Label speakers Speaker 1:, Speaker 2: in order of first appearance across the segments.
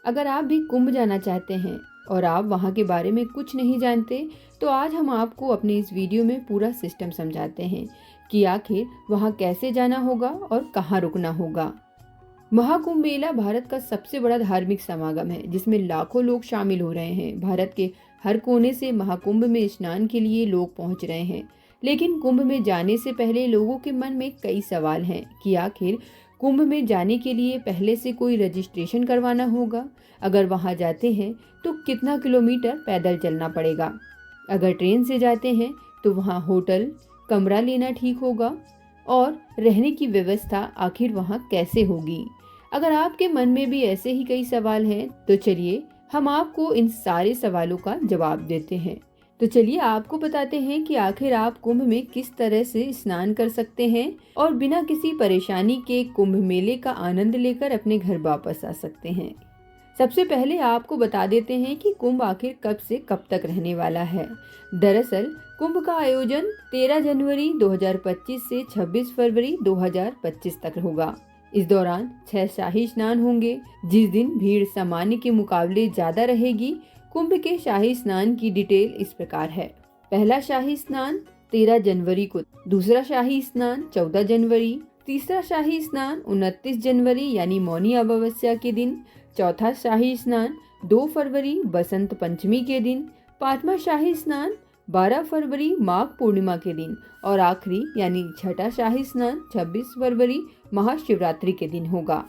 Speaker 1: अगर आप भी कुंभ जाना चाहते हैं और आप वहां के बारे में कुछ नहीं जानते, तो आज हम आपको अपनी इस वीडियो में पूरा सिस्टम समझाते हैं कि आखिर वहां कैसे जाना होगा और कहाँ रुकना होगा। महाकुंभ मेला भारत का सबसे बड़ा धार्मिक समागम है, जिसमें लाखों लोग शामिल हो रहे हैं। भारत के हर कोने से महाकुंभ में स्नान के लिए लोग पहुंच रहे हैं। लेकिन कुंभ में जाने से पहले लोगों के मन में कई सवाल हैं कि आखिर कुंभ में जाने के लिए पहले से कोई रजिस्ट्रेशन करवाना होगा? अगर वहां जाते हैं तो कितना किलोमीटर पैदल चलना पड़ेगा? अगर ट्रेन से जाते हैं तो वहां होटल, कमरा लेना ठीक होगा? और रहने की व्यवस्था आखिर वहां कैसे होगी? अगर आपके मन में भी ऐसे ही कई सवाल हैं, तो चलिए हम आपको इन सारे सवालों का जवाब देते हैं। तो चलिए आपको बताते हैं कि आखिर आप कुंभ में किस तरह से स्नान कर सकते हैं और बिना किसी परेशानी के कुंभ मेले का आनंद लेकर अपने घर वापस आ सकते हैं। सबसे पहले आपको बता देते हैं कि कुंभ आखिर कब से कब तक रहने वाला है। दरअसल कुंभ का आयोजन 13 जनवरी 2025 से 26 फरवरी 2025 तक होगा। इस दौरान 6 शाही स्नान होंगे। जिस दिन भीड़ सामान्य के मुकाबले ज्यादा रहेगी। कुंभ के शाही स्नान की डिटेल इस प्रकार है। पहला शाही स्नान 13 जनवरी को, दूसरा शाही स्नान 14 जनवरी, तीसरा शाही स्नान 29 जनवरी यानी मौनी अमावस्या के दिन, चौथा शाही स्नान 2 फरवरी बसंत पंचमी के दिन, पांचवा शाही स्नान 12 फरवरी माघ पूर्णिमा के दिन और आखिरी यानी छठा शाही स्नान 26 फरवरी महाशिवरात्रि के दिन होगा।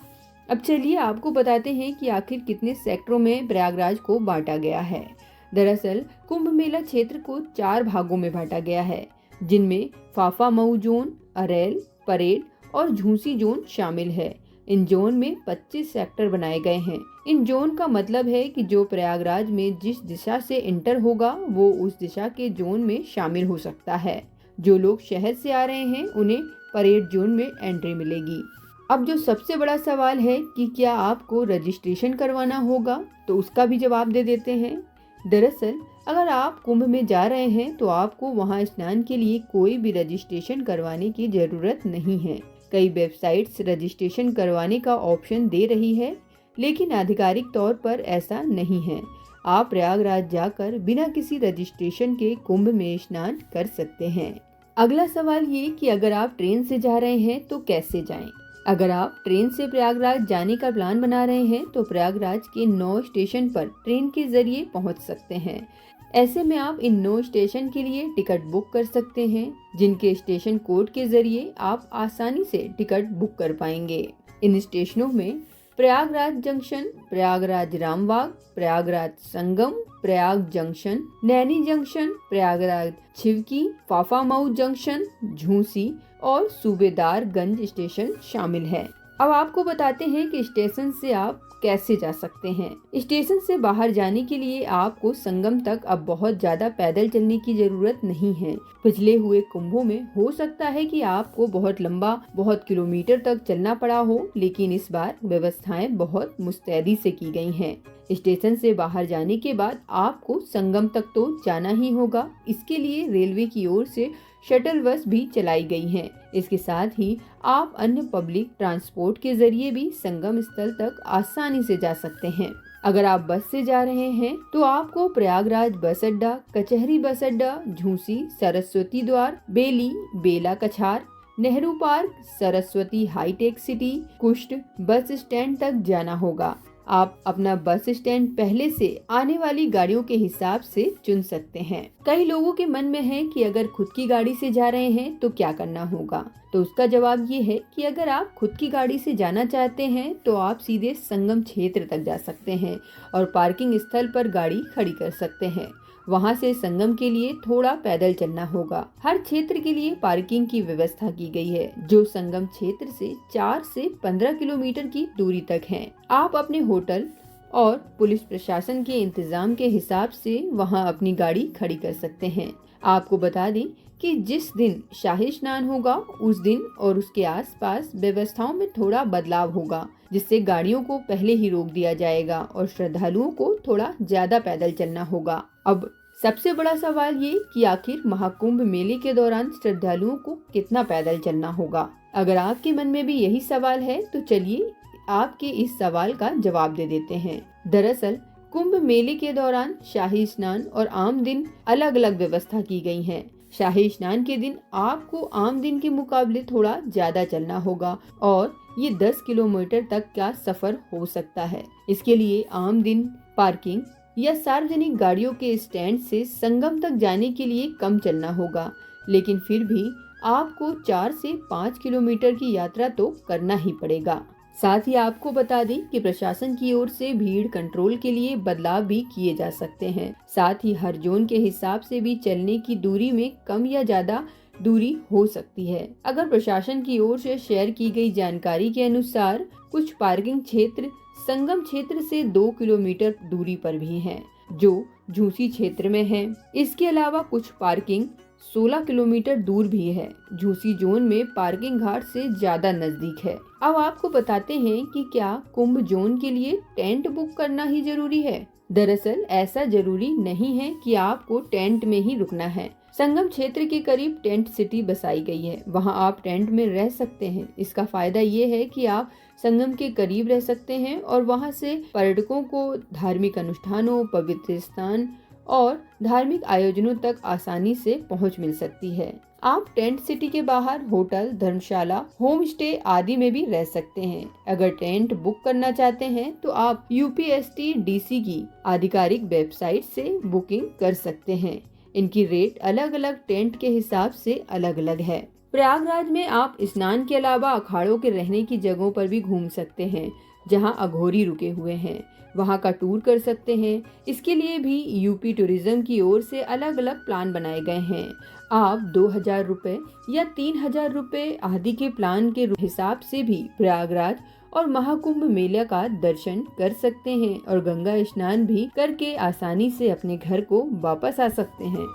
Speaker 1: अब चलिए आपको बताते हैं कि आखिर कितने सेक्टरों में प्रयागराज को बांटा गया है। दरअसल कुंभ मेला क्षेत्र को 4 भागों में बांटा गया है, जिनमें फाफा मऊ जोन, अरेल, परेड और झूसी जोन शामिल है। इन जोन में 25 सेक्टर बनाए गए हैं। इन जोन का मतलब है कि जो प्रयागराज में जिस दिशा से इंटर होगा वो उस दिशा के जोन में शामिल हो सकता है। जो लोग शहर से आ रहे हैं उन्हें परेड जोन में एंट्री मिलेगी। अब जो सबसे बड़ा सवाल है कि क्या आपको रजिस्ट्रेशन करवाना होगा, तो उसका भी जवाब दे देते हैं। दरअसल अगर आप कुंभ में जा रहे हैं तो आपको वहां स्नान के लिए कोई भी रजिस्ट्रेशन करवाने की जरूरत नहीं है। कई वेबसाइट्स रजिस्ट्रेशन करवाने का ऑप्शन दे रही है, लेकिन आधिकारिक तौर पर ऐसा नहीं है। आप प्रयागराज जाकर बिना किसी रजिस्ट्रेशन के कुंभ में स्नान कर सकते हैं। अगला सवाल ये कि अगर आप ट्रेन से जा रहे हैं तो कैसे जाएं? अगर आप ट्रेन से प्रयागराज जाने का प्लान बना रहे हैं तो प्रयागराज के 9 स्टेशन पर ट्रेन के जरिए पहुंच सकते हैं। ऐसे में आप इन 9 स्टेशन के लिए टिकट बुक कर सकते हैं, जिनके स्टेशन कोड के जरिए आप आसानी से टिकट बुक कर पाएंगे। इन स्टेशनों में Prayagraj junction, Prayagraj Rambagh, Prayagraj Sangam, Prayag junction, Naini junction, Prayagraj Chheoki, फाफा मऊ जंक्शन, झूसी और सूबेदारगंज स्टेशन शामिल है। अब आपको बताते हैं कि स्टेशन से आप कैसे जा सकते हैं। स्टेशन से बाहर जाने के लिए आपको संगम तक अब बहुत ज्यादा पैदल चलने की जरूरत नहीं है। पिछले हुए कुंभों में हो सकता है कि आपको बहुत लंबा, बहुत किलोमीटर तक चलना पड़ा हो, लेकिन इस बार व्यवस्थाएं बहुत मुस्तैदी से की गई हैं। स्टेशन से बाहर जाने के बाद आपको संगम तक तो जाना ही होगा। इसके लिए रेलवे की ओर से शटल बस भी चलाई गई हैं। इसके साथ ही आप अन्य पब्लिक ट्रांसपोर्ट के जरिए भी संगम स्थल तक आसानी से जा सकते हैं। अगर आप बस से जा रहे हैं तो आपको प्रयागराज बस अड्डा, कचहरी बस अड्डा, झूसी, सरस्वती द्वार, Beli, Bela Kachhar, Nehru park, Saraswati hitech city, कुष्ठ बस स्टैंड तक जाना होगा। आप अपना बस स्टैंड पहले से आने वाली गाड़ियों के हिसाब से चुन सकते हैं। कई लोगों के मन में है कि अगर खुद की गाड़ी से जा रहे हैं तो क्या करना होगा, तो उसका जवाब ये है कि अगर आप खुद की गाड़ी से जाना चाहते हैं तो आप सीधे संगम क्षेत्र तक जा सकते हैं और पार्किंग स्थल पर गाड़ी खड़ी कर सकते हैं। वहां से संगम के लिए थोड़ा पैदल चलना होगा। हर क्षेत्र के लिए पार्किंग की व्यवस्था की गई है, जो संगम क्षेत्र से 4 से 15 किलोमीटर की दूरी तक है। आप अपने होटल और पुलिस प्रशासन के इंतजाम के हिसाब से वहां अपनी गाड़ी खड़ी कर सकते हैं। आपको बता दें कि जिस दिन शाही स्नान होगा उस दिन और उसके आसपास व्यवस्थाओं में थोड़ा बदलाव होगा, जिससे गाड़ियों को पहले ही रोक दिया जाएगा और श्रद्धालुओं को थोड़ा ज्यादा पैदल चलना होगा। अब सबसे बड़ा सवाल ये कि आखिर महाकुंभ मेले के दौरान श्रद्धालुओं को कितना पैदल चलना होगा। अगर आपके मन में भी यही सवाल है तो चलिए आपके इस सवाल का जवाब दे देते हैं। दरअसल कुंभ मेले के दौरान शाही स्नान और आम दिन अलग अलग व्यवस्था की गई है। शाही स्नान के दिन आपको आम दिन के मुकाबले थोड़ा ज्यादा चलना होगा और ये 10 किलोमीटर तक का सफर हो सकता है। इसके लिए आम दिन पार्किंग या सार्वजनिक गाड़ियों के स्टैंड से संगम तक जाने के लिए कम चलना होगा, लेकिन फिर भी आपको 4 से 5 किलोमीटर की यात्रा तो करना ही पड़ेगा। साथ ही आपको बता दें कि प्रशासन की ओर से भीड़ कंट्रोल के लिए बदलाव भी किए जा सकते हैं। साथ ही हर जोन के हिसाब से भी चलने की दूरी में कम या ज्यादा दूरी हो सकती है। अगर प्रशासन की ओर से शेयर की गई जानकारी के अनुसार कुछ पार्किंग क्षेत्र संगम क्षेत्र से 2 किलोमीटर दूरी पर भी हैं, जो झूसी क्षेत्र में है। इसके अलावा कुछ पार्किंग 16 किलोमीटर दूर भी है। झूसी जोन में पार्किंग घाट से ज्यादा नजदीक है। अब आपको बताते हैं कि क्या कुंभ जोन के लिए टेंट बुक करना ही जरूरी है। दरअसल ऐसा जरूरी नहीं है कि आपको टेंट में ही रुकना है। संगम क्षेत्र के करीब टेंट सिटी बसाई गई है, वहां आप टेंट में रह सकते हैं। इसका फायदा ये है कि आप संगम के करीब रह सकते हैं और वहां से पर्यटकों को धार्मिक अनुष्ठानों, पवित्र स्थान और धार्मिक आयोजनों तक आसानी से पहुंच मिल सकती है। आप टेंट सिटी के बाहर होटल, धर्मशाला, होम स्टे आदि में भी रह सकते हैं। अगर टेंट बुक करना चाहते हैं तो आप UPSTDC की आधिकारिक वेबसाइट से बुकिंग कर सकते हैं। इनकी रेट अलग अलग टेंट के हिसाब से अलग अलग है। प्रयागराज में आप स्नान के अलावा अखाड़ों के रहने की जगहों पर भी घूम सकते हैं, जहां अघोरी रुके हुए हैं। वहां का टूर कर सकते हैं। इसके लिए भी यूपी टूरिज्म की ओर से अलग अलग प्लान बनाए गए हैं। आप 2000 रुपए या 3000 रुपए आदि के प्लान के हिसाब से भी प्रयागराज और महाकुंभ मेला का दर्शन कर सकते हैं और गंगा स्नान भी करके आसानी से अपने घर को वापस आ सकते हैं।